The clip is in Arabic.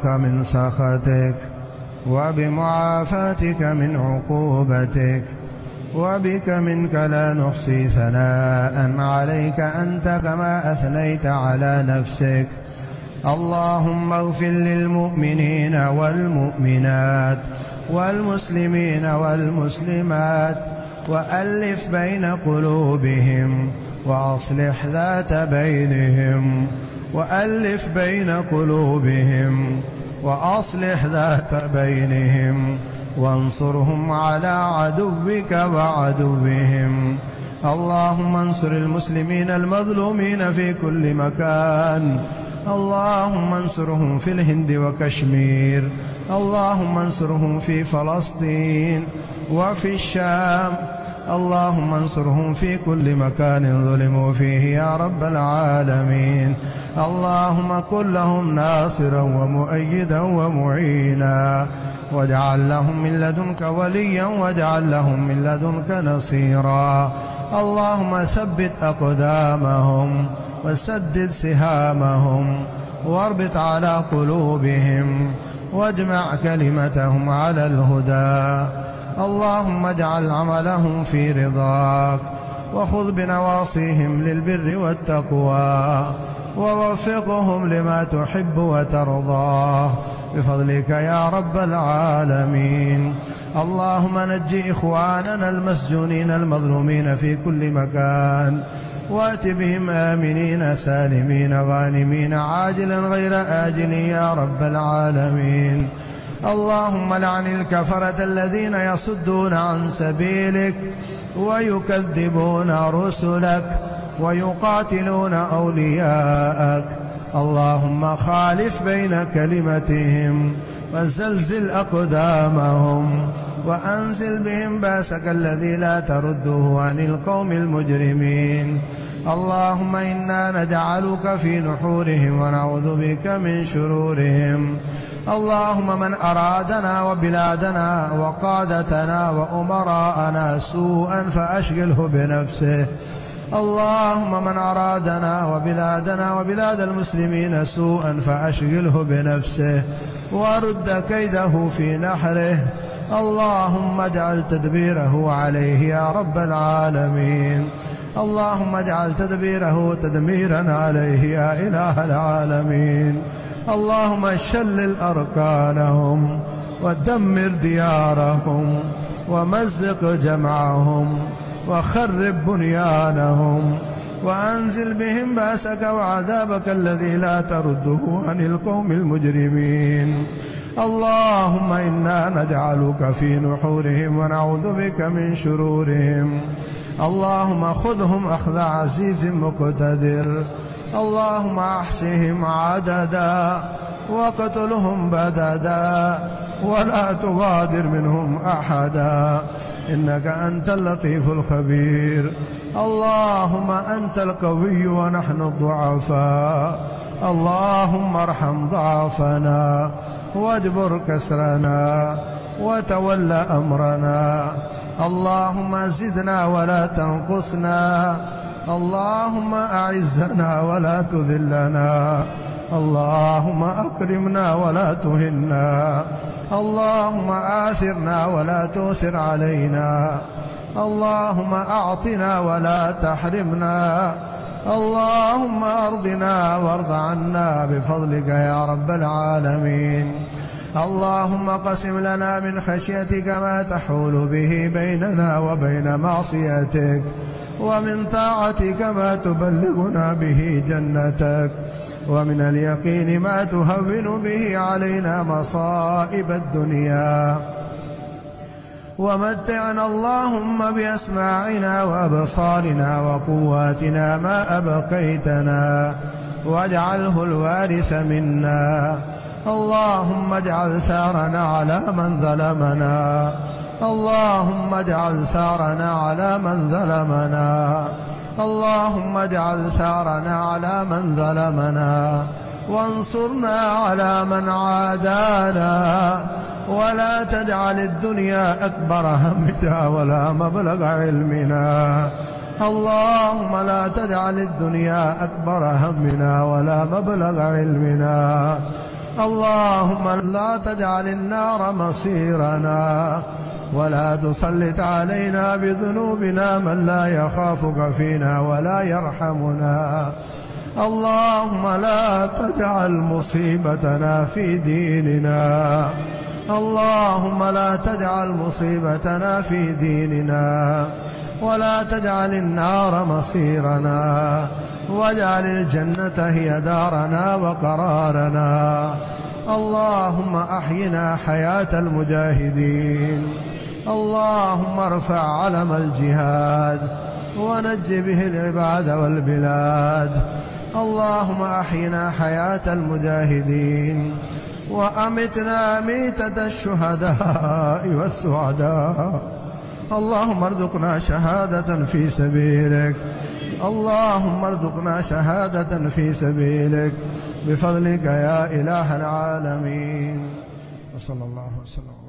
برضاك من سخطك وبمعافاتك من عقوبتك، وبك منك لا نحصي ثناء عليك أنت كما أثنيت على نفسك. اللهم اغفر للمؤمنين والمؤمنات والمسلمين والمسلمات وألف بين قلوبهم وأصلح ذات بينهم، وألف بين قلوبهم وأصلح ذات بينهم، وانصرهم على عدوك وعدوهم. اللهم انصر المسلمين المظلومين في كل مكان، اللهم انصرهم في الهند وكشمير، اللهم انصرهم في فلسطين وفي الشام، اللهم انصرهم في كل مكان ظلموا فيه يا رب العالمين. اللهم كن لهم ناصرا ومؤيدا ومعينا، واجعل لهم من لدنك وليا، واجعل لهم من لدنك نصيرا. اللهم ثبت أقدامهم وسدد سهامهم واربط على قلوبهم واجمع كلمتهم على الهدى. اللهم اجعل عملهم في رضاك، وخذ بنواصيهم للبر والتقوى، ووفقهم لما تحب وترضاه بفضلك يا رب العالمين. اللهم نجي إخواننا المسجونين المظلومين في كل مكان، وات بهم آمنين سالمين غانمين عاجلا غير آجل يا رب العالمين. اللهم لعن الكفرة الذين يصدون عن سبيلك ويكذبون رسلك ويقاتلون أولياءك. اللهم خالف بين كلمتهم وزلزل أقدامهم، وأنزل بهم باسك الذي لا ترده عن القوم المجرمين. اللهم إنا نجعلك في نحورهم ونعوذ بك من شرورهم. اللهم من أرادنا وبلادنا وقادتنا وأمراءنا سوءا فأشغله بنفسه. اللهم من أرادنا وبلادنا وبلاد المسلمين سوءا فأشغله بنفسه ورد كيده في نحره. اللهم اجعل تدبيره عليه يا رب العالمين. اللهم اجعل تدبيره تدميرا عليه يا إله العالمين. اللهم شلل أركانهم ودمر ديارهم ومزق جمعهم وخرب بنيانهم، وأنزل بهم بأسك وعذابك الذي لا ترده عن القوم المجرمين. اللهم إنا نجعلك في نحورهم ونعوذ بك من شرورهم. اللهم خذهم أخذ عزيز مقتدر. اللهم أحصهم عددا وقتلهم بددا ولا تغادر منهم أحدا، إنك أنت اللطيف الخبير. اللهم أنت القوي ونحن الضعفاء. اللهم ارحم ضعفنا واجبر كسرنا وتول أمرنا. اللهم زدنا ولا تنقصنا. اللهم أعزنا ولا تذلنا. اللهم أكرمنا ولا تهنا. اللهم آثرنا ولا تؤثر علينا. اللهم أعطنا ولا تحرمنا. اللهم أرضنا وارض عنا بفضلك يا رب العالمين. اللهم قسم لنا من خشيتك ما تحول به بيننا وبين معصيتك، ومن طاعتك ما تبلغنا به جنتك، ومن اليقين ما تهون به علينا مصائب الدنيا. ومتعنا اللهم بأسماعنا وأبصارنا وقواتنا ما أبقيتنا، واجعله الوارث منا. اللهم اجعل ثارنا على من ظلمنا. اللهم اجعل ثارنا على من ظلمنا. اللهم اجعل ثارنا على من ظلمنا، وانصرنا على من عادانا، ولا تجعل الدنيا أكبر همنا ولا مبلغ علمنا. اللهم لا تجعل الدنيا أكبر همنا ولا مبلغ علمنا. اللهم لا تجعل النار مصيرنا ولا تسلط علينا بذنوبنا من لا يخافك فينا ولا يرحمنا. اللهم لا تجعل مصيبتنا في ديننا. اللهم لا تجعل مصيبتنا في ديننا ولا تجعل النار مصيرنا واجعل الجنة هي دارنا وقرارنا. اللهم أحينا حياة المجاهدين. اللهم ارفع علم الجهاد ونج به العباد والبلاد. اللهم أحينا حياة المجاهدين وأمتنا ميتة الشهداء والسعداء. اللهم ارزقنا شهادة في سبيلك. اللهم ارزقنا شهادة في سبيلك بفضلك يا إله العالمين. وصلى الله وسلم.